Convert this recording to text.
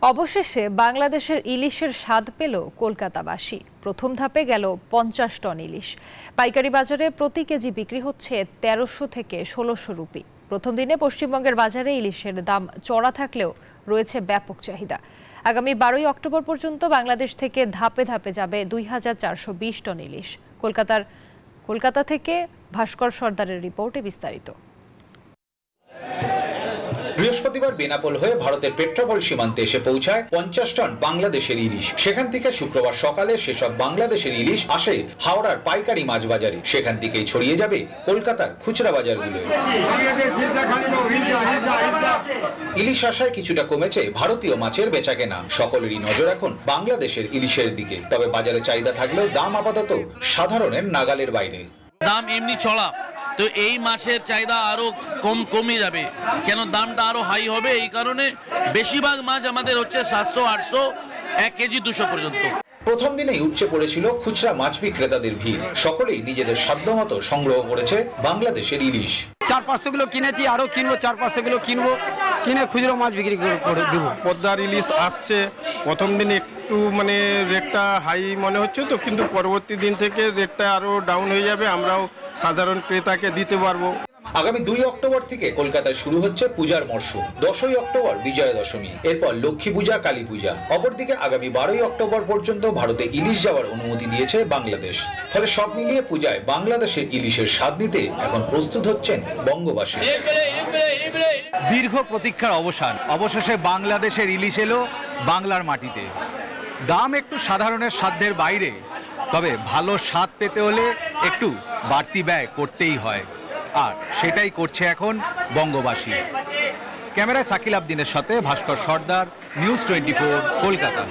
অবশেষে বাংলাদেশের ইলিশের স্বাদ পেল কলকাতাবাসী। প্রথম ধাপে গেল 50 টন ইলিশ। পাইকারি বাজারে প্রতি কেজি বিক্রি হচ্ছে 1300 থেকে 1600 রুপি। প্রথম দিনে পশ্চিমবঙ্গের বাজারে ইলিশের দাম চড়া থাকলেও রয়েছে ব্যাপক চাহিদা। আগামী 12ই অক্টোবর পর্যন্ত বাংলাদেশ থেকে ধাপে ধাপে যাবে 2420 টন ইলিশ। কলকাতা থেকে ভাস্কর সর্দারের রিপোর্টে বিস্তারিত। বৃহস্পতিবার বেনাপোল হয়ে ভারতের পেট্রাপোল সীমান্তে এসে পৌঁছায় 50 টন বাংলাদেশের ইলিশ। সেখান থেকে শুক্রবার সকালে সেসব বাংলাদেশের ইলিশ আসে হাওড়ার পাইকারি মাছ বাজারে। সেখান থেকেই ছড়িয়ে যাবে কলকাতার খুচরা বাজারগুলোয়। ইলিশ আসায় কিছুটা কমেছে ভারতীয় মাছের বেচাকেনা। সকলেরই নজর এখন বাংলাদেশের ইলিশের দিকে। তবে বাজারে চাহিদা থাকলেও দাম আপাতত সাধারণের নাগালের বাইরে। দাম এমনি চড়া, তো এই মাছের চাহিদা আরো কমে যাবে, কেন দামটা আরো হাই হবে। এই কারণে বেশিরভাগ মাছ আমাদের হচ্ছে 700-800, 1 কেজি 200 পর্যন্ত। প্রথম দিনেই উপচে পড়েছিল খুচরা মাছ বিক্রেতাদের ভিড়। সকলেই নিজেদের সাধ্যমতো সংগ্রহ করেছে বাংলাদেশের ইলিশ। 400-500 কিলো কিনেছি, আরো কিনবো, 400-500 কিলো কিনবো, কিনে খুচরো মাছ বিক্রি করে দেবো। পদ্মার ইলিশ আসছে, প্রথম দিন একটু রেটটা হাই মনে হচ্ছে, তো কিন্তু পরবর্তী দিন থেকে রেটটা আরো ডাউন হয়ে যাবে, আমরাও সাধারণ ক্রেতাকে দিতে পারবো। আগামী 2 অক্টোবর থেকে কলকাতায় শুরু হচ্ছে পূজার মরশুম। 10ই অক্টোবর বিজয়া দশমী, এরপর লক্ষ্মী পূজা, কালী পূজা। অপরদিকে আগামী 12ই অক্টোবর পর্যন্ত ভারতে ইলিশ যাওয়ার অনুমতি দিয়েছে বাংলাদেশ। ফলে সব মিলিয়ে পূজায় বাংলাদেশের ইলিশের স্বাদ নিতে এখন প্রস্তুত হচ্ছেন বঙ্গবাসী। দীর্ঘ প্রতীক্ষার অবসান, অবশেষে বাংলাদেশের ইলিশ এলো বাংলার মাটিতে। দাম একটু সাধারণের সাধ্যের বাইরে, তবে ভালো স্বাদ পেতে হলে একটু বাড়তি ব্যয় করতেই হয়, আর সেটাই করছে এখন বঙ্গবাসী। ক্যামেরায় সাকিল আবদিনের সাথে ভাস্কর সর্দার, নিউজ 24, কলকাতা।